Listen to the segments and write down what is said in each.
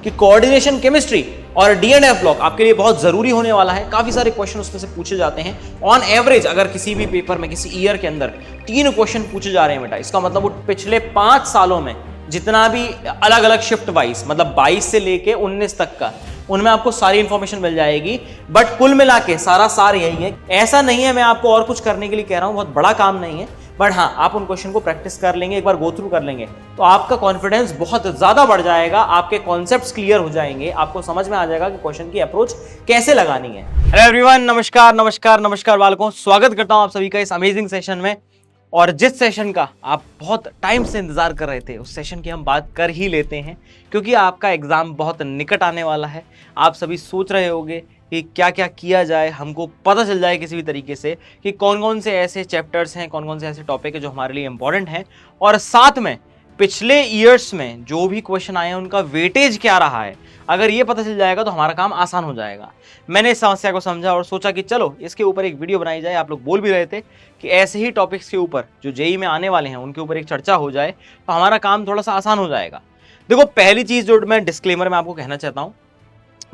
कि coordination chemistry और DNF block आपके लिए बहुत जरूरी होने वाला है। काफी सारे क्वेश्चन उसमें से पूछे जाते हैं। ऑन एवरेज अगर किसी भी पेपर में किसी ईयर के अंदर 3 क्वेश्चन पूछे जा रहे हैं बेटा, इसका मतलब वो पिछले 5 सालों में जितना भी अलग अलग शिफ्ट वाइज, मतलब 22 से लेके 19 तक का, उनमें आपको सारी इंफॉर्मेशन मिल जाएगी। बट कुल मिला के सारा सार यही है। ऐसा नहीं है मैं आपको और कुछ करने के लिए कह रहा हूं, बहुत बड़ा काम नहीं है, बट हाँ आप उन क्वेश्चन को प्रैक्टिस कर लेंगे, एक बार गो थ्रू कर लेंगे तो आपका कॉन्फिडेंस बहुत ज्यादा बढ़ जाएगा, आपके कॉन्सेप्ट्स क्लियर हो जाएंगे, आपको समझ में आ जाएगा कि क्वेश्चन की अप्रोच कैसे लगानी है। हेलो एवरीवन, नमस्कार नमस्कार नमस्कार बालकों, स्वागत करता हूं आप सभी का इस अमेजिंग सेशन में। और जिस सेशन का आप बहुत टाइम से इंतजार कर रहे थे उस सेशन की हम बात कर ही लेते हैं, क्योंकि आपका एग्जाम बहुत निकट आने वाला है। आप सभी सोच रहे होंगे कि क्या क्या किया जाए, हमको पता चल जाए किसी भी तरीके से कि कौन कौन से ऐसे चैप्टर्स हैं, कौन कौन से ऐसे टॉपिक है जो हमारे लिए इंपॉर्टेंट हैं, और साथ में पिछले ईयर्स में जो भी क्वेश्चन आए हैं उनका वेटेज क्या रहा है। अगर ये पता चल जाएगा तो हमारा काम आसान हो जाएगा। मैंने इस समस्या को समझा और सोचा कि चलो इसके ऊपर एक वीडियो बनाई जाए। आप लोग बोल भी रहे थे कि ऐसे ही टॉपिक्स के ऊपर जो जेईई में आने वाले हैं उनके ऊपर एक चर्चा हो जाए तो हमारा काम थोड़ा सा आसान हो जाएगा। देखो, पहली चीज जो मैं डिस्क्लेमर में आपको कहना चाहता हूँ,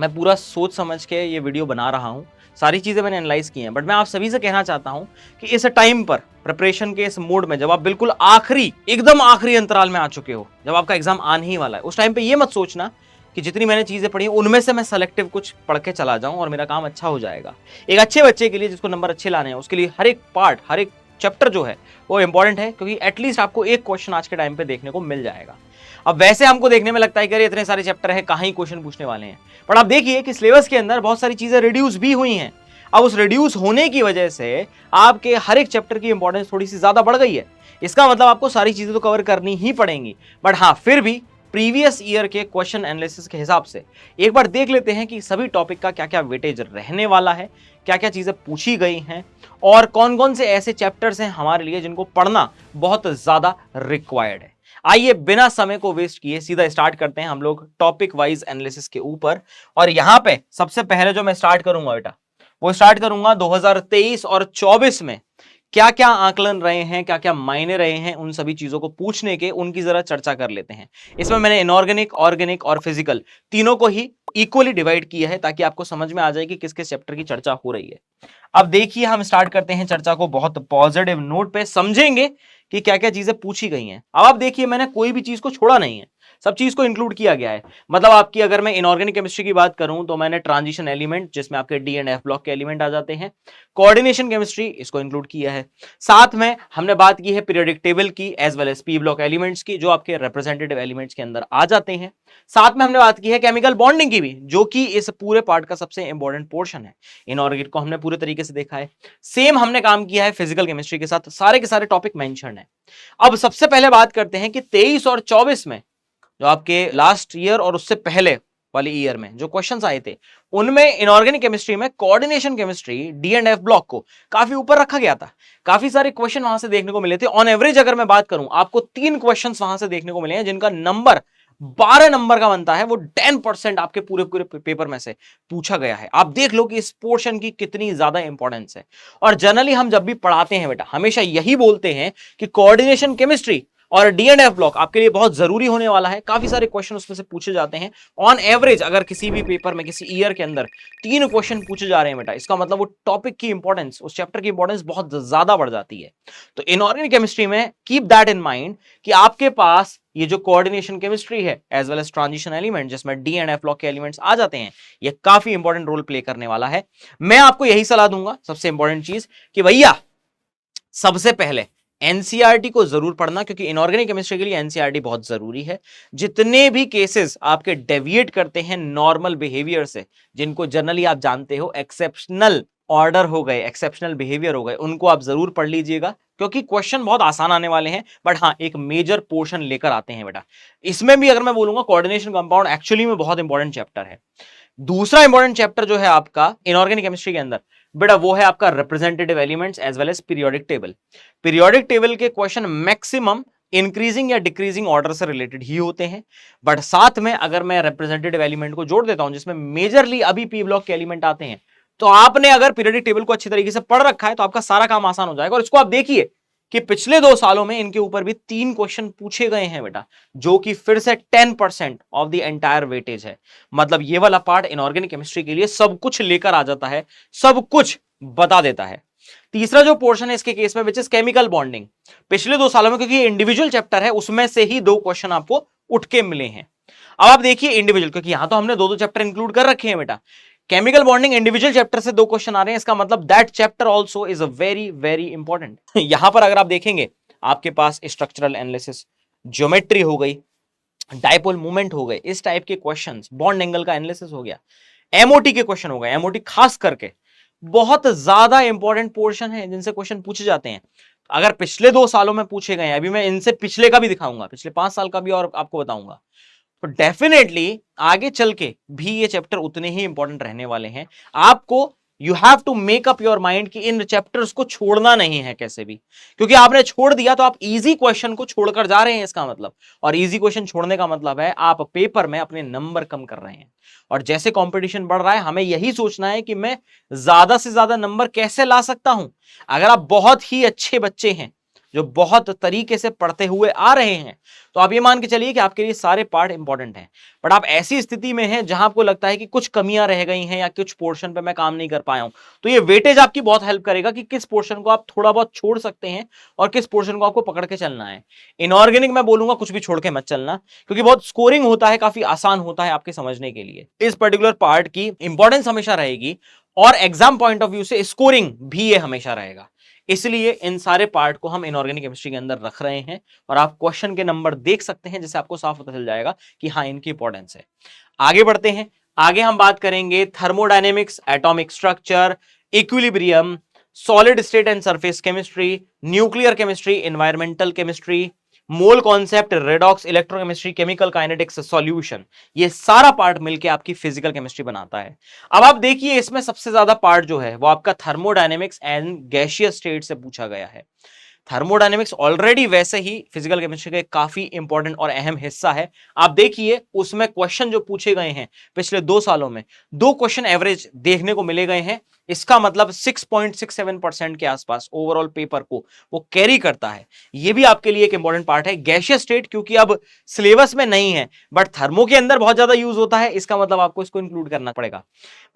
मैं पूरा सोच समझ के ये वीडियो बना रहा हूँ, सारी चीजें मैंने एनालाइज की हैं, बट मैं आप सभी से कहना चाहता हूँ कि इस टाइम पर प्रिपरेशन के इस मोड में, जब आप बिल्कुल आखिरी, एकदम आखिरी अंतराल में आ चुके हो, जब आपका एग्जाम आने ही वाला है, उस टाइम पे ये मत सोचना कि जितनी मैंने चीजें पढ़ी उनमें से मैं सेलेक्टिव कुछ पढ़ के चला जाऊं और मेरा काम अच्छा हो जाएगा। एक अच्छे बच्चे के लिए जिसको नंबर अच्छे लाने हैं उसके लिए हर एक पार्ट, हर एक चैप्टर जो है वो इंपॉर्टेंट है, क्योंकि एटलीस्ट आपको एक क्वेश्चन आज के टाइम पे देखने को मिल जाएगा। अब वैसे हमको देखने में लगता है कि अरे इतने सारे चैप्टर है, कहाँ ही क्वेश्चन पूछने वाले हैं, पर आप देखिए कि सिलेबस के अंदर बहुत सारी चीजें रिड्यूस भी हुई हैं। अब उस रिड्यूस होने की वजह से आपके हर एक चैप्टर की इंपॉर्टेंस थोड़ी सी ज्यादा बढ़ गई है। इसका मतलब आपको सारी चीजें तो कवर करनी ही पड़ेंगी, बट हाँ फिर भी प्रीवियस ईयर के क्वेश्चन एनालिसिस के हिसाब से एक बार देख लेते हैं कि सभी टॉपिक का क्या क्या वेटेज रहने वाला है, क्या क्या चीजें पूछी गई हैं, और कौन कौन से ऐसे चैप्टर्स हैं हमारे लिए जिनको पढ़ना बहुत ज्यादा रिक्वायर्ड है। आइए बिना समय को वेस्ट किए सीधा स्टार्ट करते हैं हम लोग टॉपिक वाइज एनालिसिस के ऊपर। और यहां पे सबसे पहले जो मैं स्टार्ट करूंगा बेटा, वो स्टार्ट करूंगा 2023 और 24 में क्या क्या आकलन रहे हैं, क्या क्या मायने रहे हैं, उन सभी चीजों को पूछने के, उनकी जरा चर्चा कर लेते हैं। इसमें मैंने इनऑर्गेनिक, ऑर्गेनिक और फिजिकल तीनों को ही इक्वली डिवाइड किया है ताकि आपको समझ में आ जाए कि किस किस चैप्टर की चर्चा हो रही है। अब देखिए, हम स्टार्ट करते हैं चर्चा को बहुत पॉजिटिव नोट पे, समझेंगे कि क्या क्या चीजें पूछी गई हैं। अब आप देखिए, मैंने कोई भी चीज को छोड़ा नहीं है, सब चीज को इंक्लूड किया गया है। मतलब आपकी अगर मैं इनऑर्गेनिक केमिस्ट्री की बात करूं तो मैंने ट्रांजिशन एलिमेंट, जिसमें आपके डी एंड एफ ब्लॉक के एलिमेंट आ जाते हैं, कोऑर्डिनेशन केमिस्ट्री, इसको इंक्लूड किया है। साथ में हमने बात की है पीरियोडिक टेबल की as well as P block elements की, जो आपके रिप्रेजेंटेटिव एलिमेंट्स के अंदर आ जाते हैं। साथ में हमने बात की है केमिकल बॉन्डिंग की भी, जो कि इस पूरे पार्ट का सबसे इंपॉर्टेंट पोर्शन है। इनऑर्गेनिक को हमने पूरे तरीके से देखा है। सेम हमने काम किया है फिजिकल केमिस्ट्री के साथ, सारे के सारे टॉपिक मेंशन है। अब सबसे पहले बात करते हैं कि 23 और 24 में जो आपके लास्ट ईयर और उससे पहले वाले ईयर में जो क्वेश्चंस आए थे, उनमें इनऑर्गेनिक केमिस्ट्री में coordination chemistry D and F block को काफी ऊपर रखा गया था। काफी सारे क्वेश्चन वहां से देखने को मिले थे। ऑन एवरेज अगर मैं बात करूं, आपको 3 क्वेश्चंस वहां से देखने को मिले हैं जिनका नंबर 12 नंबर का बनता है। वो 10% आपके पूरे पूरे पेपर में से पूछा गया है। आप देख लो कि इस पोर्शन की कितनी ज्यादा इंपॉर्टेंस है। और जनरली हम जब भी पढ़ाते हैं बेटा, हमेशा यही बोलते हैं कि कोऑर्डिनेशन केमिस्ट्री और डी एंड एफ ब्लॉक आपके लिए बहुत जरूरी होने वाला है। काफी सारे क्वेश्चन उसमें से पूछे जाते हैं। ऑन एवरेज अगर किसी भी पेपर में किसी ईयर के अंदर 3 क्वेश्चन पूछे जा रहे हैं बेटा, इसका मतलब वो टॉपिक की इंपॉर्टेंस, उस चैप्टर की इंपॉर्टेंस बहुत ज्यादा बढ़ जाती है। तो इनऑर्गेनिक केमिस्ट्री में कीप दैट इन माइंड कि आपके पास ये जो कोऑर्डिनेशन केमिस्ट्री है as well as transition element, जिसमें डी एंड एफ ब्लॉक के एलिमेंट्स आ जाते हैं, ये काफी इंपॉर्टेंट रोल प्ले करने वाला है। मैं आपको यही सलाह दूंगा, सबसे इंपॉर्टेंट चीज, कि भैया सबसे पहले एनसीईआरटी को जरूर पढ़ना, क्योंकि इनऑर्गेनिक केमिस्ट्री के लिए एनसीईआरटी बहुत जरूरी है। जितने भी केसेस आपके डेविएट करते हैं नॉर्मल बिहेवियर से, जिनको जनरली आप जानते हो एक्सेप्शनल ऑर्डर हो गए, एक्सेप्शनल बिहेवियर हो गए, उनको आप जरूर पढ़ लीजिएगा, क्योंकि क्वेश्चन बहुत आसान आने वाले हैं। बट हाँ, एक मेजर पोर्शन लेकर आते हैं बेटा। इसमें भी अगर मैं बोलूंगा कोऑर्डिनेशन कंपाउंड एक्चुअली में बहुत इंपॉर्टेंट चैप्टर है। दूसरा इंपॉर्टेंट चैप्टर जो है आपका इनऑर्गेनिक केमिस्ट्री के अंदर बेटा, वो है आपका representative elements as well as periodic table. Periodic table के क्वेश्चन मैक्सिमम इंक्रीजिंग या डिक्रीजिंग ऑर्डर से रिलेटेड ही होते हैं। बट साथ में अगर मैं रिप्रेजेंटेटिव एलिमेंट को जोड़ देता हूं, जिसमें मेजरली अभी पी ब्लॉक के एलिमेंट आते हैं, तो आपने अगर पीरियोडिक टेबल को अच्छी तरीके से पढ़ रखा है तो आपका सारा काम आसान हो जाएगा। और इसको आप देखिए कि पिछले 2 सालों में इनके ऊपर भी 3 क्वेश्चन पूछे गए हैं बेटा, जो कि फिर से 10% ऑफ द एंटायर वेटेज है। मतलब ये वाला पार्ट इनऑर्गेनिक केमिस्ट्री के लिए सब कुछ लेकर आ जाता है, सब कुछ बता देता है। तीसरा जो पोर्शन है इसके केस में विच इज केमिकल बॉन्डिंग, पिछले 2 सालों में क्योंकि इंडिविजुअल चैप्टर है उसमें से ही 2 क्वेश्चन आपको उठ के मिले हैं। अब आप देखिए इंडिविजुअल, क्योंकि यहां तो हमने 2-2 चैप्टर इंक्लूड कर रखे हैं बेटा, केमिकल बॉन्डिंग इंडिविजुअल चैप्टर से 2 क्वेश्चन आ रहे हैं, इसका मतलब that chapter also is a very very important. यहां पर अगर आप देखेंगे आपके पास स्ट्रक्चरल एनालिसिस, ज्योमेट्री हो गई, डायपोल मूवमेंट हो गए, इस टाइप के क्वेश्चंस, बॉन्ड एंगल का एनालिसिस हो गया, एमओटी के क्वेश्चन हो गए, एमओटी खास करके बहुत ज्यादा इंपॉर्टेंट पोर्शन है जिनसे क्वेश्चन पूछे जाते हैं। अगर पिछले 2 सालों में पूछे गए हैं, अभी मैं इनसे पिछले का भी दिखाऊंगा, पिछले 5 साल का भी और आपको बताऊंगा, तो डेफिनेटली आगे चल के भी ये चैप्टर उतने ही इंपॉर्टेंट रहने वाले हैं। आपको you have to make up your mind कि इन चैप्टर्स को छोड़ना नहीं है कैसे भी, क्योंकि आपने छोड़ दिया तो आप इजी क्वेश्चन को छोड़कर जा रहे हैं इसका मतलब, और इजी क्वेश्चन छोड़ने का मतलब है आप पेपर में अपने नंबर कम कर रहे हैं। और जैसे कंपटीशन बढ़ रहा है हमें यही सोचना है कि मैं ज्यादा से ज्यादा नंबर कैसे ला सकता हूं। अगर आप बहुत ही अच्छे बच्चे हैं जो बहुत तरीके से पढ़ते हुए आ रहे हैं, तो आप ये मान के चलिए कि आपके लिए सारे पार्ट इंपॉर्टेंट हैं। बट आप ऐसी स्थिति में हैं जहां आपको लगता है कि कुछ कमियां रह गई हैं या कुछ पोर्शन पे मैं काम नहीं कर पाया हूं, तो ये वेटेज आपकी बहुत हेल्प करेगा कि किस पोर्शन को आप थोड़ा बहुत छोड़ सकते हैं और किस पोर्शन को आपको पकड़ के चलना है। इनऑर्गेनिक मैं बोलूंगा कुछ भी छोड़ के मत चलना, क्योंकि बहुत स्कोरिंग होता है, काफी आसान होता है आपके समझने के लिए। इस पर्टिकुलर पार्ट की इंपॉर्टेंस हमेशा रहेगी और एग्जाम पॉइंट ऑफ व्यू से स्कोरिंग भी ये हमेशा रहेगा, इसलिए इन सारे पार्ट को हम इनऑर्गेनिक केमिस्ट्री के अंदर रख रहे हैं। और आप क्वेश्चन के नंबर देख सकते हैं जिससे आपको साफ पता चल जाएगा कि हाँ इनकी इंपॉर्टेंस है। आगे बढ़ते हैं, आगे हम बात करेंगे thermodynamics, atomic structure, equilibrium, solid state and surface chemistry, nuclear chemistry, environmental chemistry, mole concept, redox, electrochemistry, chemical kinetics, solution. ये सारा पार्ट मिलके आपकी फिजिकल केमिस्ट्री बनाता है। अब आप देखिए इसमें सबसे ज्यादा पार्ट जो है वो आपका थर्मोडायनेमिक्स एंड गैसियस स्टेट से पूछा गया है। थर्मोडायनेमिक्स ऑलरेडी वैसे ही फिजिकल केमिस्ट्री का एक काफी इंपॉर्टेंट और अहम हिस्सा है। आप देखिए उसमें क्वेश्चन जो पूछे गए हैं पिछले 2 सालों में, 2 क्वेश्चन एवरेज देखने को मिले गए हैं, इसका मतलब 6.67% के आसपास ओवरऑल पेपर को वो कैरी करता है। ये भी आपके लिए एक इंपॉर्टेंट पार्ट है। गैसियस स्टेट क्योंकि अब सिलेबस में नहीं है बट थर्मो के अंदर बहुत ज्यादा यूज होता है, इसका मतलब आपको इसको इंक्लूड करना पड़ेगा।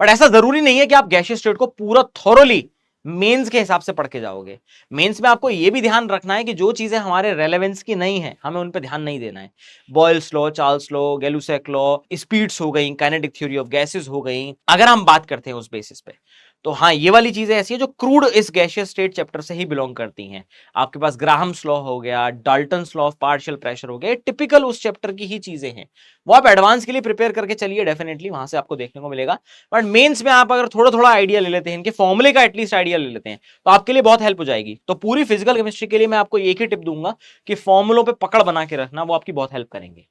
बट ऐसा जरूरी नहीं है कि आप गैसियस स्टेट को पूरा थॉरोली मेंस के हिसाब से पढ़ के जाओगे। मेंस में आपको यह भी ध्यान रखना है कि जो चीजें हमारे रेलेवेंस की नहीं है हमें उन पर ध्यान नहीं देना है। Boyle's law, Charles law, Gay Lussac law, speeds हो गई, काइनेटिक थ्योरी ऑफ गैसेस हो गई, अगर हम बात करते हैं उस बेसिस पे, तो हाँ ये वाली चीजें ऐसी है जो क्रूड इस गैसियस स्टेट चैप्टर से ही बिलोंग करती हैं। आपके पास ग्राहम्स लॉ हो गया, Dalton's law of partial pressure हो गया, टिपिकल उस चैप्टर की ही चीजें हैं। वो आप एडवांस के लिए प्रिपेयर करके चलिए, डेफिनेटली वहां से आपको देखने को मिलेगा। बट मेंस में आप अगर थोड़ा थोड़ा आइडिया ले लेते हैं, इनके फॉर्मूले का एटलीस्ट आइडिया ले लेते हैं, तो आपके लिए बहुत हेल्प हो जाएगी। तो पूरी फिजिकल केमिस्ट्री के लिए मैं आपको एक ही टिप दूंगा कि फॉर्मूलों पे पकड़ बना के रखना, वो आपकी बहुत हेल्प करेंगे।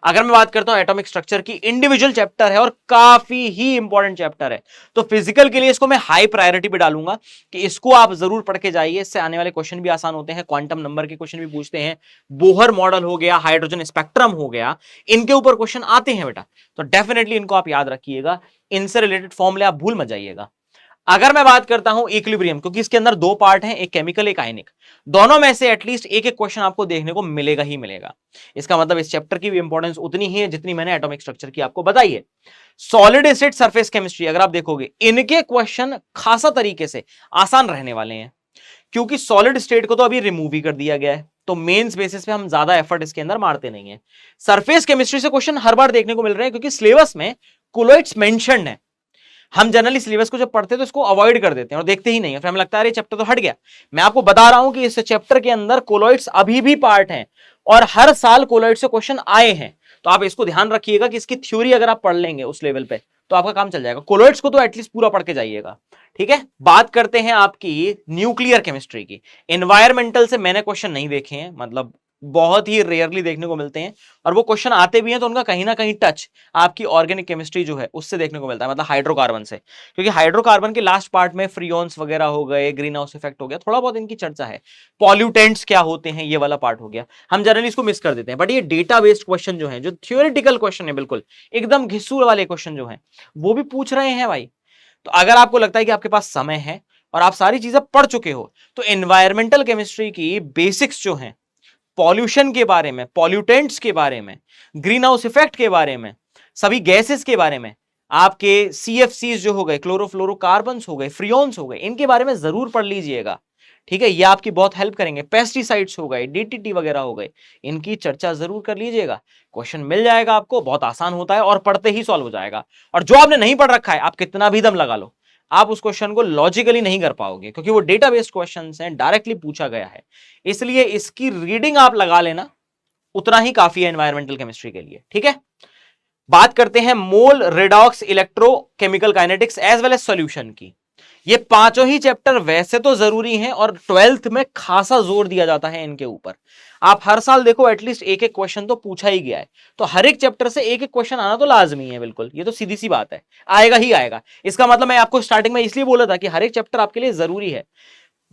अगर मैं बात करता हूं एटॉमिक स्ट्रक्चर की, इंडिविजुअल चैप्टर है और काफी ही इंपॉर्टेंट चैप्टर है, तो फिजिकल के लिए इसको मैं हाई प्रायोरिटी पे डालूंगा कि इसको आप जरूर पढ़ के जाइए। इससे आने वाले क्वेश्चन भी आसान होते हैं, क्वांटम नंबर के क्वेश्चन भी पूछते हैं, बोहर मॉडल हो गया, हाइड्रोजन स्पेक्ट्रम हो गया, इनके ऊपर क्वेश्चन आते हैं बेटा, तो डेफिनेटली इनको आप याद रखिएगा। इनसे रिलेटेड फॉर्मूले आप भूल मत जाइएगा। अगर मैं बात करता हूं इक्विलिब्रियम, क्योंकि इसके अंदर 2 पार्ट हैं, एक केमिकल एक आयनिक, दोनों में से एटलीस्ट एक एक क्वेश्चन आपको देखने को मिलेगा ही मिलेगा। इसका मतलब इस चैप्टर की भी इंपॉर्टेंस उतनी ही है जितनी मैंने एटॉमिक स्ट्रक्चर की आपको बताई है। सॉलिड स्टेट सरफेस केमिस्ट्री अगर आप देखोगे, इनके क्वेश्चन खासा तरीके से आसान रहने वाले हैं, क्योंकि सॉलिड स्टेट को तो अभी रिमूव ही कर दिया गया है, तो मेंस बेसिस पे हम ज्यादा एफर्ट इसके अंदर मारते नहीं है। सरफेस केमिस्ट्री से क्वेश्चन हर बार देखने को मिल रहे हैं क्योंकि सिलेबस में कोलोइड्स मेंशन्ड है। हम जनरली सिलेबस को जब पढ़ते हैं तो इसको अवॉइड कर देते हैं और देखते ही नहीं है, फिर हमें लगता है अरे चैप्टर तो हट गया। मैं आपको बता रहा हूं कि इस चैप्टर के अंदर कोलॉइड्स अभी भी पार्ट हैं और हर साल कोलॉइड से क्वेश्चन आए हैं, तो आप इसको ध्यान रखिएगा कि इसकी थ्योरी अगर आप पढ़ लेंगे उस लेवल पे तो आपका काम चल जाएगा। कोलॉइड्स को तो एटलीस्ट पूरा पढ़ के जाइएगा, ठीक है। बात करते हैं आपकी न्यूक्लियर केमिस्ट्री की। एनवायरमेंटल से मैंने क्वेश्चन नहीं देखे हैं, मतलब बहुत ही रेयरली देखने को मिलते हैं, और वो क्वेश्चन आते भी हैं तो उनका कहीं ना कहीं टच आपकी ऑर्गेनिक केमिस्ट्री जो है उससे देखने को मिलता है, मतलब हाइड्रोकार्बन से, क्योंकि हाइड्रोकार्बन के लास्ट पार्ट में फ्रियोन्स वगैरह हो गए, ग्रीन हाउस इफेक्ट हो गया, थोड़ा बहुत इनकी चर्चा है, पॉल्यूटेंट्स क्या होते हैं ये वाला पार्ट हो गया, हम जनरली इसको मिस कर देते हैं। बट ये डेटा बेस्ड क्वेश्चन जो है, जो थियोरेटिकल क्वेश्चन है, बिल्कुल एकदम घिस्सू वाले क्वेश्चन जो है वो भी पूछ रहे हैं भाई। तो अगर आपको लगता है कि आपके पास समय है और आप सारी चीजें पढ़ चुके हो, तो एनवायरमेंटल केमिस्ट्री की बेसिक्स जो हैं, पॉल्यूशन के बारे में, पॉल्यूटेंट्स के बारे में, ग्रीन हाउस इफेक्ट के बारे में, सभी गैसेस के बारे में, आपके सीएफसीज जो हो गए, क्लोरोफ्लोरोकार्बन्स हो गए, फ्रियोन्स हो गए, इनके बारे में जरूर पढ़ लीजिएगा। ठीक है, ये आपकी बहुत हेल्प करेंगे। पेस्टिसाइड्स हो गए, डीटीटी वगैरह हो गए, इनकी चर्चा जरूर कर लीजिएगा। क्वेश्चन मिल जाएगा आपको, बहुत आसान होता है और पढ़ते ही सॉल्व हो जाएगा। और जो आपने नहीं पढ़ रखा है, आप कितना भी दम लगा लो, आप उस क्वेश्चन को लॉजिकली नहीं कर पाओगे, क्योंकि वो डेटा बेस्ड क्वेश्चन हैं, डायरेक्टली पूछा गया है। इसलिए इसकी रीडिंग आप लगा लेना, उतना ही काफी है एनवायरमेंटल केमिस्ट्री के लिए। ठीक है, बात करते हैं mole, redox, electrochemical kinetics as well as solution की। ये पांचों ही चैप्टर वैसे तो जरूरी हैं और 12th में खासा जोर दिया जाता है इनके ऊपर। आप हर साल देखो एटलीस्ट एक एक क्वेश्चन तो पूछा ही गया है, तो हर एक चैप्टर से एक एक क्वेश्चन आना तो लाजमी है, बिल्कुल, ये तो सीधी सी बात है, आएगा ही आएगा। इसका मतलब मैं आपको स्टार्टिंग में इसलिए बोला था कि हर एक चैप्टर आपके लिए जरूरी है,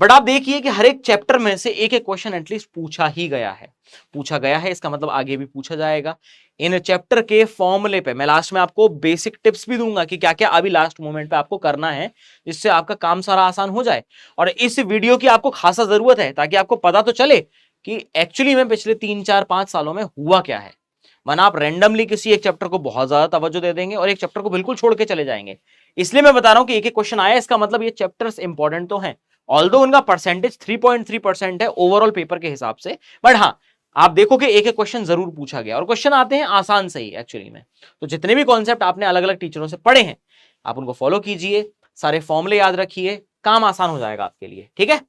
बट आप देखिए कि हर एक चैप्टर में से एक एक क्वेश्चन एटलीस्ट पूछा ही गया है, पूछा गया है, इसका मतलब आगे भी पूछा जाएगा। इन चैप्टर के फॉर्मूले पे मैं लास्ट में आपको बेसिक टिप्स भी दूंगा कि क्या क्या अभी लास्ट मोमेंट पे आपको करना है, जिससे आपका काम सारा आसान हो जाए। और इस वीडियो की आपको खासा जरूरत है, ताकि आपको पता तो चले कि एक्चुअली में पिछले 3 4 5 सालों में हुआ क्या है। वरना आप रैंडमली किसी एक चैप्टर को बहुत ज्यादा तवज्जो दे देंगे और एक चैप्टर को बिल्कुल छोड़ के चले जाएंगे। इसलिए मैं बता रहा हूं कि एक एक क्वेश्चन आया, इसका मतलब ये चैप्टर्स इंपॉर्टेंट तो हैं, ऑल्दो उनका परसेंटेज 3.3% है ओवरऑल पेपर के हिसाब से, बट हाँ, आप देखो कि एक एक क्वेश्चन जरूर पूछा गया और क्वेश्चन आते हैं आसान से ही एक्चुअली में। तो जितने भी कॉन्सेप्ट आपने अलग अलग टीचरों से पढ़े हैं, आप उनको फॉलो कीजिए, सारे फॉर्मूले याद रखिए, काम आसान हो जाएगा आपके लिए। ठीक है,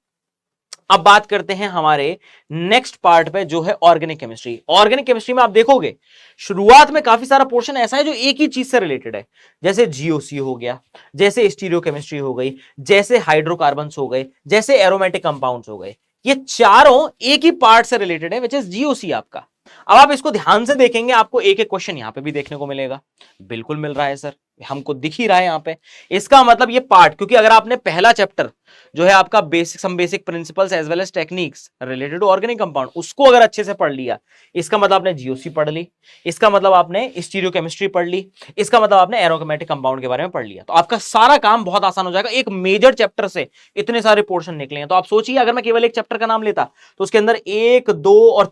अब बात करते हैं हमारे नेक्स्ट पार्ट पे, जो है ऑर्गेनिक केमिस्ट्री। ऑर्गेनिक केमिस्ट्री में आप देखोगे शुरुआत में काफी सारा पोर्शन ऐसा है जो एक ही चीज से रिलेटेड है, जैसे जीओसी हो गया, जैसे स्टीरियोकेमिस्ट्री हो गई, जैसे हाइड्रोकार्बन्स हो गए, जैसे एरोमेटिक कंपाउंड्स हो गए। ये चारों एक ही पार्ट से रिलेटेड है, विच इज जीओसी आपका। अब आप इसको ध्यान से देखेंगे, आपको एक एक क्वेश्चन यहां पे भी देखने को मिलेगा, बिल्कुल मिल रहा है सर, हमको दिख ही रहा है यहां पे। इसका मतलब ये पार्ट, क्योंकि अगर आपने पहला चैप्टर जो है आपका basic principles as well as techniques related to organic compound, उसको अगर अच्छे से पढ़ लिया, इसका मतलब आपने जीओसी पढ़ ली, इसका मतलब आपने स्टीरियोकेमिस्ट्री पढ़ ली, इसका मतलब आपने एरोमेटिक कंपाउंड के बारे में पढ़ लिया, तो आपका सारा काम बहुत आसान हो जाएगा। एक मेजर चैप्टर से इतने सारे पोर्शन निकले हैं, तो आप सोचिए अगर मैं केवल एक चैप्टर का नाम लेता तो उसके अंदर 1 2 और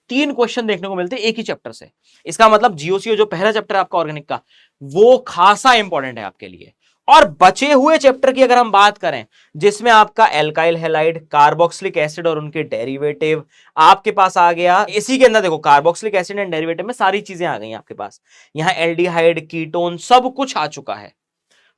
3 क्वेश्चन देखने को मिलते एक ही चैप्टर से। इसका मतलब जीओसी जो पहला चैप्टर है आपका ऑर्गेनिक का, वो खासा इंपॉर्टेंट है आपके लिए। और बचे हुए चैप्टर की अगर हम बात करें, जिसमें आपका एल्काइल हैलाइड, कार्बोक्सिलिक एसिड और उनके डेरिवेटिव आपके पास आ गया। इसी के अंदर देखो कार्बोक्सिलिक एसिड एंड डेरिवेटिव में सारी चीजें आ गई आपके पास, यहां एल्डिहाइड, कीटोन सब कुछ आ चुका है,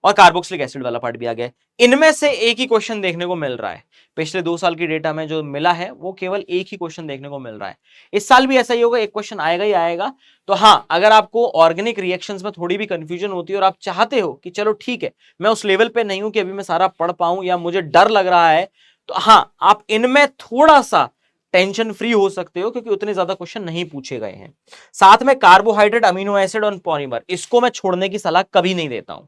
और कार्बोक्सिलिक एसिड वाला पार्ट भी आ गया है। इनमें से एक ही क्वेश्चन देखने को मिल रहा है, पिछले 2 साल की डेटा में जो मिला है वो केवल एक ही क्वेश्चन देखने को मिल रहा है। इस साल भी ऐसा ही होगा, एक क्वेश्चन आएगा ही आएगा। तो हाँ, अगर आपको ऑर्गेनिक रिएक्शंस में थोड़ी भी कंफ्यूजन होती है और आप चाहते हो कि चलो ठीक है, मैं उस लेवल पे नहीं हूं कि अभी मैं सारा पढ़ पाऊं या मुझे डर लग रहा है, तो हाँ, आप इनमें थोड़ा सा टेंशन फ्री हो सकते हो, क्योंकि उतने ज्यादा क्वेश्चन नहीं पूछे गए हैं। साथ में कार्बोहाइड्रेट, अमीनो एसिड और पॉलीमर, इसको मैं छोड़ने की सलाह कभी नहीं देता हूं।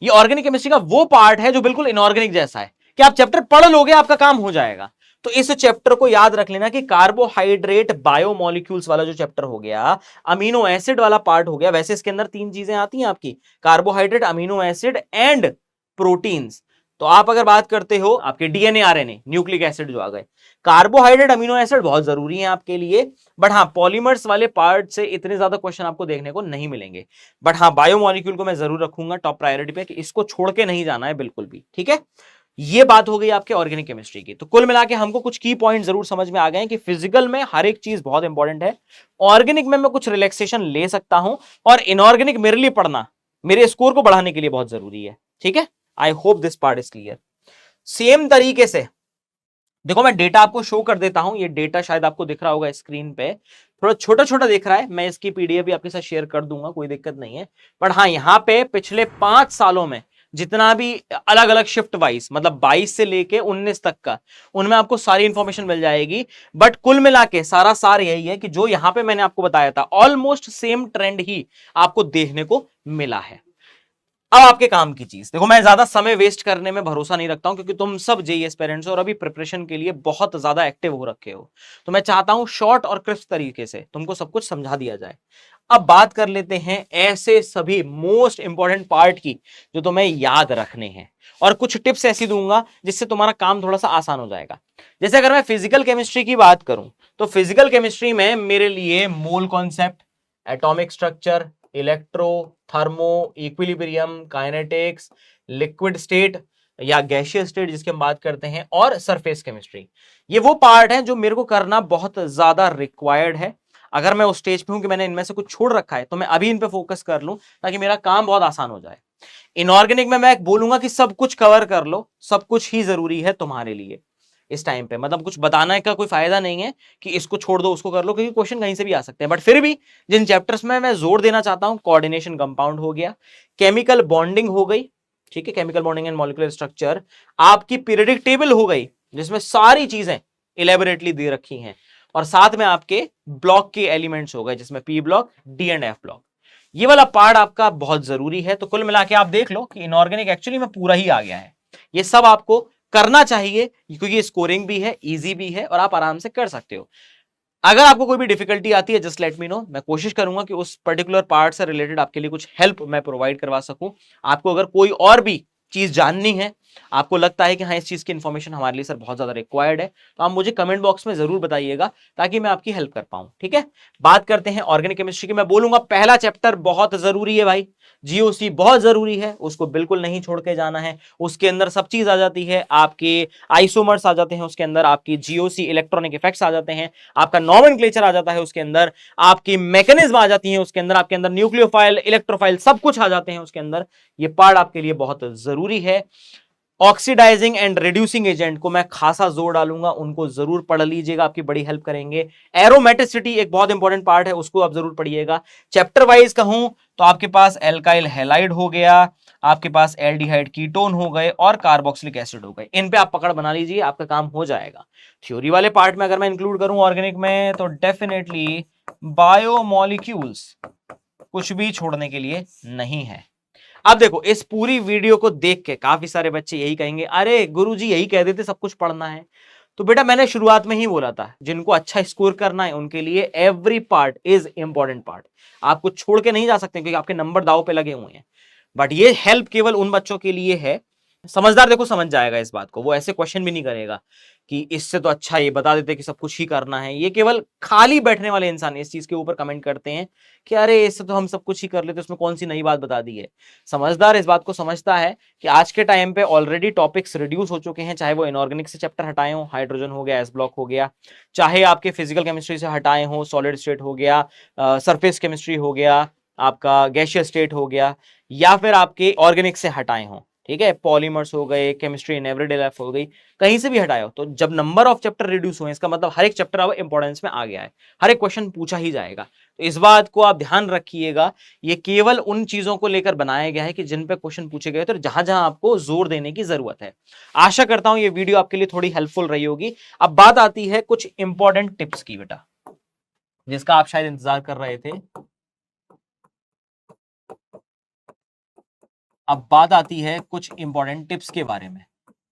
ये ऑर्गेनिक केमिस्ट्री का वो पार्ट है जो बिल्कुल इनऑर्गेनिक जैसा है, कि आप चैप्टर पढ़ लोगे आपका काम हो जाएगा। तो इस चैप्टर को याद रख लेना कि कार्बोहाइड्रेट बायोमोलिक्यूल्स वाला जो चैप्टर हो गया, अमीनो एसिड वाला पार्ट हो गया। वैसे इसके अंदर 3 चीजें आती हैं आपकी, carbohydrate, amino acid and proteins. तो आप अगर बात करते हो आपके डीएनए, आरएनए, न्यूक्लिक एसिड जो आ गए, कार्बोहाइड्रेट, अमीनो एसिड बहुत जरूरी है आपके लिए, बट हाँ, पॉलीमर्स वाले पार्ट से इतने ज्यादा क्वेश्चन आपको देखने को नहीं मिलेंगे। बट हाँ, बायोमोलिक्यूल को मैं जरूर रखूंगा टॉप प्रायोरिटी पे, कि इसको छोड़ के नहीं जाना है बिल्कुल भी। ठीक है, ये बात हो गई आपके ऑर्गेनिक केमिस्ट्री की। तो कुल मिला के हमको कुछ की पॉइंट जरूर समझ में आ गए कि फिजिकल में हर एक चीज बहुत इंपॉर्टेंट है, ऑर्गेनिक में मैं कुछ रिलैक्सेशन ले सकता हूं, और इनऑर्गेनिक मेरे लिए पढ़ना मेरे स्कोर को बढ़ाने के लिए बहुत जरूरी है। ठीक है, I hope this part is clear. Same तरीके से देखो, मैं डेटा आपको शो कर देता हूं, ये डेटा शायद आपको दिख रहा होगा स्क्रीन पे, थोड़ा छोटा छोटा दिख रहा है, मैं इसकी पीडीएफ भी आपके साथ शेयर कर दूंगा, कोई दिक्कत नहीं है। पर हाँ, यहां पे पिछले 5 सालों में जितना भी अलग अलग शिफ्ट वाइज, मतलब 22 से लेके 19 तक का, उनमें आपको सारी इंफॉर्मेशन मिल जाएगी। बट कुल मिला के सारा सार यही है कि जो यहां पे मैंने आपको बताया था, ऑलमोस्ट सेम ट्रेंड ही आपको देखने को मिला है। अब आपके काम की चीज देखो, मैं ज्यादा समय वेस्ट करने में भरोसा नहीं रखता हूं, क्योंकि तुम सब जेईई एस्पिरेंट्स हो और अभी प्रिपरेशन के लिए बहुत ज्यादा एक्टिव हो रखे हो, तो मैं चाहता हूं शॉर्ट और क्रिस्प तरीके से तुमको सब कुछ समझा दिया जाए। अब बात कर लेते हैं ऐसे सभी मोस्ट इंपॉर्टेंट पार्ट की जो तुम्हें याद रखने हैं, और कुछ टिप्स ऐसी दूंगा जिससे तुम्हारा काम थोड़ा सा आसान हो जाएगा। जैसे अगर मैं फिजिकल केमिस्ट्री की बात करूं तो फिजिकल केमिस्ट्री में मेरे लिए mole concept, atomic structure, electro, thermo, equilibrium, kinetics, liquid state या गैसियस स्टेट जिसकी हम बात करते हैं, और सरफेस केमिस्ट्री, ये वो पार्ट है जो मेरे को करना बहुत ज्यादा रिक्वायर्ड है। अगर मैं उस स्टेज पे हूं कि मैंने इनमें से कुछ छोड़ रखा है तो मैं अभी इन पे फोकस कर लूं ताकि मेरा काम बहुत आसान हो जाए। इनऑर्गेनिक में मैं बोलूंगा कि सब कुछ कवर कर लो, सब कुछ ही जरूरी है तुम्हारे लिए इस टाइम पे। मतलब कुछ बताने का कोई फायदा नहीं है कि इसको छोड़ दो उसको कर लो, क्योंकि क्वेश्चन कहीं से भी आ सकते हैं। बट फिर भी जिन चैप्टर्स में मैं जोर देना चाहता हूं, कोऑर्डिनेशन कंपाउंड हो गया, केमिकल बॉन्डिंग हो गई, ठीक है, chemical bonding and molecular structure, आपकी पीरियडिक टेबल हो गई जिसमें सारी चीजें इलेबोरेटली दे रखी हैं, और साथ में आपके ब्लॉक के एलिमेंट्स हो गए जिसमें P block, D and F block. ये वाला पार्ट आपका बहुत जरूरी है। तो कुल मिला के आप देख लो कि इनऑर्गेनिक एक्चुअली में पूरा ही आ गया है। ये सब आपको करना चाहिए क्योंकि स्कोरिंग भी है, इजी भी है, और आप आराम से कर सकते हो। अगर आपको कोई भी डिफिकल्टी आती है जस्ट लेट मी नो, मैं कोशिश करूंगा कि उस पर्टिकुलर पार्ट से रिलेटेड आपके लिए कुछ हेल्प मैं प्रोवाइड करवा सकूं। आपको अगर कोई और भी चीज जाननी है, आपको लगता है कि हाँ इस चीज की इंफॉर्मेशन हमारे लिए सर बहुत ज्यादा रिक्वायर्ड है, तो आप मुझे कमेंट बॉक्स में जरूर बताइएगा ताकि मैं आपकी हेल्प कर पाऊं। ठीक है, बात करते हैं ऑर्गेनिक केमिस्ट्री की। मैं बोलूंगा पहला चैप्टर बहुत जरूरी है भाई, जीओसी बहुत जरूरी है, उसको बिल्कुल नहीं छोड़ के जाना है। उसके अंदर सब चीज आ जाती है, आपके आइसोमर्स आ जाते हैं उसके अंदर, आपकी जीओसी इलेक्ट्रॉनिक इफेक्ट्स आ जाते हैं, आपका नॉमेनक्लेचर आ जाता है उसके अंदर, आपकी मैकेनिज्म आ जाती है उसके अंदर, आपके अंदर न्यूक्लियोफाइल, इलेक्ट्रोफाइल सब कुछ आ जाते हैं उसके अंदर। ये पार्ट आपके लिए बहुत जरूरी है। ऑक्सीडाइजिंग एंड रिड्यूसिंग एजेंट को मैं खासा जोर डालूंगा, उनको जरूर पढ़ लीजिएगा, आपकी बड़ी हेल्प करेंगे। एरोमेटिसिटी एक बहुत इंपॉर्टेंट पार्ट है, उसको आप जरूर पढ़िएगा। चैप्टर वाइज कहूं तो आपके पास एल्काइल हैलाइड हो गया, आपके पास एल्डिहाइड कीटोन हो गए, और कार्बोक्सिलिक एसिड हो गए। इन पे आप पकड़ बना लीजिए, आपका काम हो जाएगा। थ्योरी वाले पार्ट में अगर मैं इंक्लूड करूं ऑर्गेनिक में तो डेफिनेटली बायोमोलिक्यूल्स कुछ भी छोड़ने के लिए नहीं है। अब देखो इस पूरी वीडियो को देख के काफी सारे बच्चे यही कहेंगे, अरे गुरुजी यही कह देते सब कुछ पढ़ना है। तो बेटा मैंने शुरुआत में ही बोला था, जिनको अच्छा स्कोर करना है उनके लिए every part is important part. आप कुछ छोड़ के नहीं जा सकते क्योंकि आपके नंबर दाव पे लगे हुए हैं। बट ये हेल्प केवल उन बच्चों के लिए है, समझदार देखो समझ जाएगा इस बात को, वो ऐसे क्वेश्चन भी नहीं करेगा कि इससे तो अच्छा ये बता देते कि सब कुछ ही करना है। ये केवल खाली बैठने वाले इंसान इस चीज के ऊपर कमेंट करते हैं कि अरे इससे तो हम सब कुछ ही कर लेते, उसमें कौन सी नई बात बता दी है। समझदार इस बात को समझता है कि आज के टाइम पे ऑलरेडी टॉपिक्स रिड्यूस हो चुके हैं, चाहे वो इनऑर्गेनिक से चैप्टर हटाए हो, हाइड्रोजन हो गया, एस ब्लॉक हो गया, चाहे आपके फिजिकल केमिस्ट्री से हटाए हो, सॉलिड स्टेट हो गया, सरफेस केमिस्ट्री हो गया, आपका गैसियस स्टेट हो गया, या फिर आपके ऑर्गेनिक से हटाए हो, ठीक है, पॉलीमर्स हो गए, केमिस्ट्री इन एवरीडे लाइफ हो गई, कहीं से भी हटाए हो, तो जब नंबर ऑफ चैप्टर रिड्यूस हुए इसका मतलब हर एक चैप्टर अब इंपॉर्टेंस में आ गया है, हर एक क्वेश्चन पूछा ही जाएगा। तो इस बात को आप ध्यान रखिएगा, ये केवल उन चीजों को लेकर बनाया गया है कि जिन पे क्वेश्चन पूछे गए तो जहां जहां आपको जोर देने की जरूरत है। आशा करता हूं ये वीडियो आपके लिए थोड़ी हेल्पफुल रही होगी। अब बात आती है कुछ इंपॉर्टेंट टिप्स की बेटा, जिसका आप शायद इंतजार कर रहे थे। अब बात आती है कुछ इंपॉर्टेंट टिप्स के बारे में,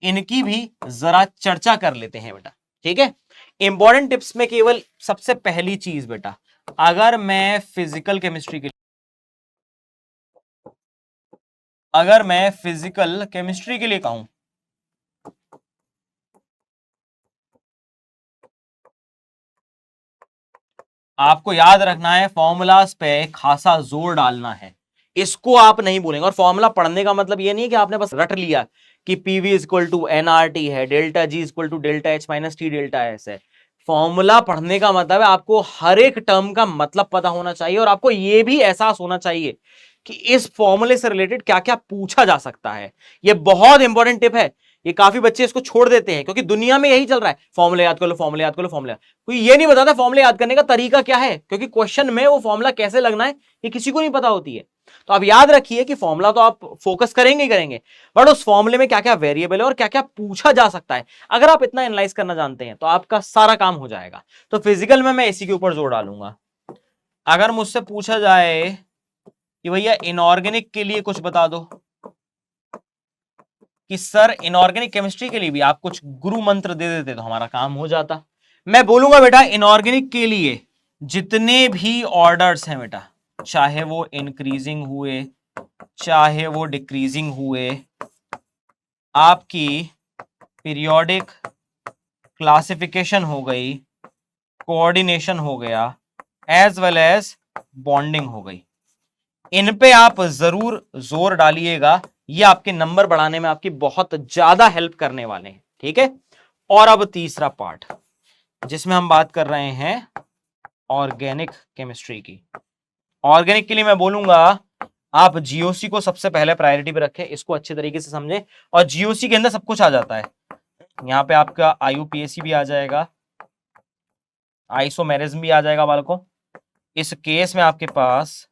इनकी भी जरा चर्चा कर लेते हैं बेटा। ठीक है, इंपॉर्टेंट टिप्स में केवल सबसे पहली चीज बेटा, अगर मैं फिजिकल केमिस्ट्री के लिए कहूं, आपको याद रखना है फॉर्मूलाज पे खासा जोर डालना है, इसको आप नहीं बोलेंगे। और फॉर्मूला पढ़ने का मतलब ये नहीं है कि आपने बस रट लिया कि पीवी इक्वल टू एनआरटी है, delta G equal to delta H minus T delta S है। फॉर्मूला पढ़ने का मतलब है आपको हर एक टर्म का मतलब पता होना चाहिए, और आपको यह भी एहसास होना चाहिए कि इस फॉर्मूले से रिलेटेड क्या क्या पूछा जा सकता है। यह बहुत इंपॉर्टेंट टिप है। ये काफी बच्चे इसको छोड़ देते हैं क्योंकि दुनिया में यही चल रहा है, फॉर्मूले याद कर लो, फॉर्मूले याद कर लो, फॉर्मूला। कोई ये नहीं बताता फॉर्मूले याद करने का तरीका क्या है, क्योंकि क्वेश्चन में वो फॉर्मूला कैसे लगना है ये किसी को नहीं पता होती है। तो आप याद रखिए कि फॉर्मूला तो आप फोकस करेंगे ही करेंगे, बट उस फॉर्मूले में क्या क्या वेरिएबल है और क्या क्या पूछा जा सकता है, अगर आप इतना एनालाइज करना जानते हैं तो आपका सारा काम हो जाएगा। तो फिजिकल में मैं इसी के ऊपर जोर डालूंगा। अगर मुझसे पूछा जाए कि भैया इनऑर्गेनिक के लिए कुछ बता दो, कि सर इनऑर्गेनिक केमिस्ट्री के लिए भी आप कुछ गुरु मंत्र दे देते तो हमारा काम हो जाता, मैं बोलूंगा बेटा इनऑर्गेनिक के लिए जितने भी ऑर्डर्स हैं बेटा, चाहे वो इंक्रीजिंग हुए चाहे वो डिक्रीजिंग हुए, आपकी पीरियोडिक क्लासिफिकेशन हो गई, कोऑर्डिनेशन हो गया, एज वेल एज बॉन्डिंग हो गई। इन पे आप जरूर जोर डालिएगा, ये आपके नंबर बढ़ाने में आपकी बहुत ज्यादा हेल्प करने वाले हैं, ठीक है। और अब तीसरा पार्ट जिसमें हम बात कर रहे हैं ऑर्गेनिक केमिस्ट्री की। ऑर्गेनिक के लिए मैं बोलूंगा आप जीओसी को सबसे पहले प्रायोरिटी पे रखें, इसको अच्छे तरीके से समझें। और जीओसी के अंदर सब कुछ आ जाता है, यहां पे आपका आईयूपीएसी भी आ जाएगा, आइसोमेरिज्म भी आ जाएगा बालकों। इस केस में आपके पास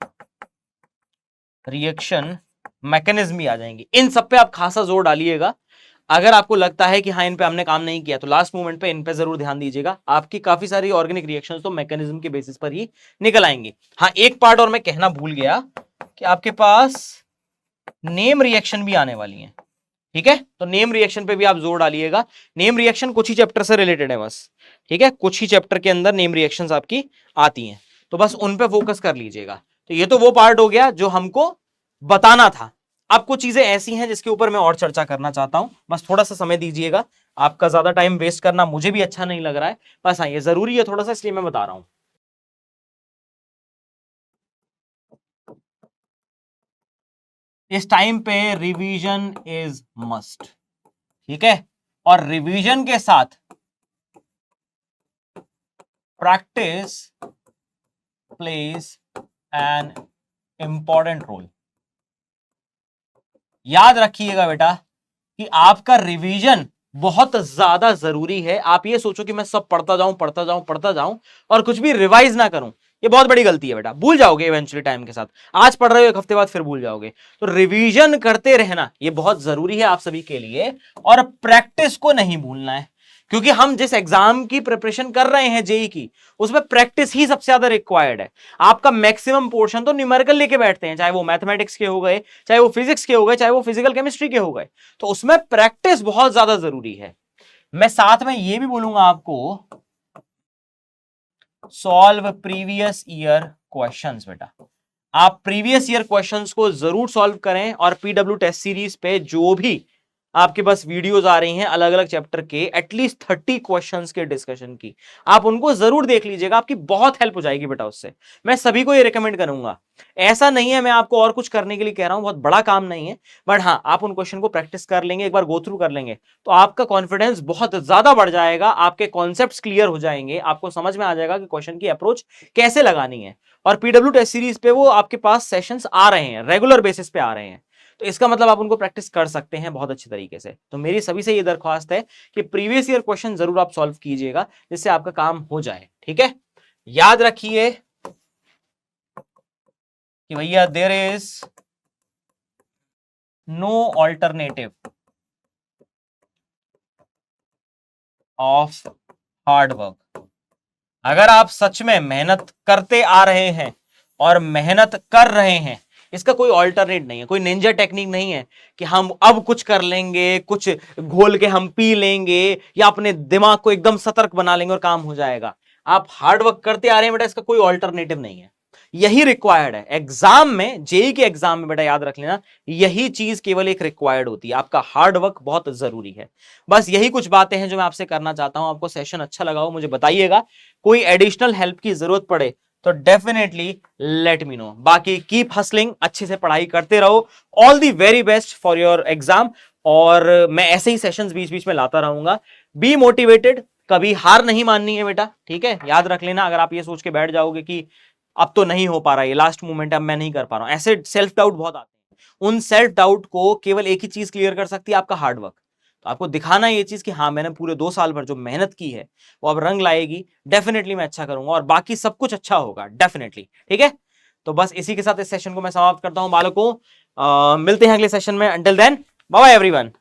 रिएक्शन मैकेनिज्म भी आ जाएंगे। इन सब पे आप खासा जोर डालिएगा। अगर आपको लगता है कि हाँ इन पे हमने काम नहीं किया तो लास्ट मोमेंट पे इन पे जरूर ध्यान दीजिएगा। आपकी काफी सारी ऑर्गेनिक रिएक्शंस तो मैकेनिज्म के बेसिस पर ही निकल आएंगी। हाँ एक पार्ट और मैं कहना भूल गया कि आपके पास नेम रिएक्शन भी आने वाली है, ठीक है। तो नेम रिएक्शन पे भी आप जोर डालिएगा। नेम रिएक्शन कुछ ही चैप्टर से रिलेटेड है बस, ठीक है। कुछ ही चैप्टर के अंदर नेम रिएक्शंस आपकी आती हैं, तो बस उन पे फोकस कर लीजिएगा। तो ये तो वो पार्ट हो गया जो हमको बताना था। अब कुछ चीजें ऐसी हैं जिसके ऊपर मैं और चर्चा करना चाहता हूं, बस थोड़ा सा समय दीजिएगा। आपका ज्यादा टाइम वेस्ट करना मुझे भी अच्छा नहीं लग रहा है, बस हाँ ये जरूरी है थोड़ा सा, इसलिए मैं बता रहा हूं। इस टाइम पे रिवीजन इज मस्ट, ठीक है। और रिवीजन के साथ practice plays an important role. याद रखिएगा बेटा कि आपका रिवीजन बहुत ज्यादा जरूरी है। आप ये सोचो कि मैं सब पढ़ता जाऊं पढ़ता जाऊं पढ़ता जाऊं और कुछ भी रिवाइज ना करूं, ये बहुत बड़ी गलती है बेटा। भूल जाओगे इवेंचुअली टाइम के साथ। आज पढ़ रहे हो, एक हफ्ते बाद फिर भूल जाओगे। तो रिवीजन करते रहना ये बहुत जरूरी है आप सभी के लिए, और प्रैक्टिस को नहीं भूलना है। क्योंकि हम जिस एग्जाम की प्रिपरेशन कर रहे हैं जेई की, उसमें प्रैक्टिस ही सबसे ज्यादा रिक्वायर्ड है। आपका मैक्सिमम पोर्शन तो न्यूमेरिकल लेके बैठते हैं, चाहे वो मैथमेटिक्स के हो गए, चाहे वो फिजिक्स के हो गए, चाहे वो फिजिकल केमिस्ट्री के हो गए। तो उसमें प्रैक्टिस बहुत ज्यादा जरूरी है। मैं साथ में ये भी बोलूंगा आपको, सॉल्व प्रीवियस ईयर क्वेश्चंस बेटा। आप प्रीवियस ईयर क्वेश्चंस को जरूर सॉल्व करें, और पीडब्ल्यू टेस्ट सीरीज पे जो भी आपके पास वीडियोस आ रही हैं अलग अलग चैप्टर के एटलीस्ट 30 क्वेश्चंस के डिस्कशन की, आप उनको जरूर देख लीजिएगा। आपकी बहुत हेल्प हो जाएगी बेटा उससे। मैं सभी को ये रिकमेंड करूंगा। ऐसा नहीं है मैं आपको और कुछ करने के लिए कह रहा हूं, बहुत बड़ा काम नहीं है, बट हाँ आप उन क्वेश्चन को प्रैक्टिस कर लेंगे, एक बार गो थ्रू कर लेंगे तो आपका कॉन्फिडेंस बहुत ज्यादा बढ़ जाएगा। आपके कॉन्सेप्ट्स क्लियर हो जाएंगे, आपको समझ में आ जाएगा कि क्वेश्चन की अप्रोच कैसे लगानी है। और पीडब्ल्यू टेस्ट सीरीज पे वो आपके पास सेशंस आ रहे हैं, रेगुलर बेसिस पे आ रहे हैं, तो इसका मतलब आप उनको प्रैक्टिस कर सकते हैं बहुत अच्छे तरीके से। तो मेरी सभी से ये दरख्वास्त है कि प्रीवियस ईयर क्वेश्चन जरूर आप सॉल्व कीजिएगा, जिससे आपका काम हो जाए, ठीक है। याद रखिए कि भैया there is no alternative of hard work. अगर आप सच में मेहनत करते आ रहे हैं और मेहनत कर रहे हैं, इसका कोई ऑल्टरनेट नहीं है, कोई निंजा टेक्निक नहीं है कि हम अब कुछ कर लेंगे, कुछ घोल के हम पी लेंगे, या अपने दिमाग को एकदम सतर्क बना लेंगे और काम हो जाएगा। आप हार्ड वर्क करते आ रहे हैं बेटा, इसका कोई ऑल्टरनेटिव नहीं है। यही रिक्वायर्ड है एग्जाम में, जेई के एग्जाम में बेटा, याद रख लेना यही चीज केवल एक रिक्वायर्ड होती है। आपका हार्ड वर्क बहुत जरूरी है। बस यही कुछ बातें हैं जो मैं आपसे करना चाहता हूं। आपको सेशन अच्छा लगा हो मुझे बताइएगा। कोई एडिशनल हेल्प की जरूरत पड़े तो डेफिनेटली लेट मी नो। बाकी कीप हसलिंग, अच्छे से पढ़ाई करते रहो। All the very best for your exam. और मैं ऐसे ही सेशंस बीच बीच में लाता रहूंगा। बी मोटिवेटेड, कभी हार नहीं माननी है बेटा, ठीक है। याद रख लेना, अगर आप ये सोच के बैठ जाओगे कि अब तो नहीं हो पा रहा, ये लास्ट मोमेंट है, अब मैं नहीं कर पा रहा हूं, ऐसे सेल्फ डाउट बहुत आते हैं। उन सेल्फ डाउट को केवल एक ही चीज क्लियर कर सकती है, आपका हार्ड वर्क। तो आपको दिखाना ये चीज कि हाँ मैंने पूरे 2 साल भर जो मेहनत की है वो अब रंग लाएगी। डेफिनेटली मैं अच्छा करूंगा और बाकी सब कुछ अच्छा होगा डेफिनेटली, ठीक है। तो बस इसी के साथ इस सेशन को मैं समाप्त करता हूं बालकों। मिलते हैं अगले सेशन में। Until then bye bye everyone.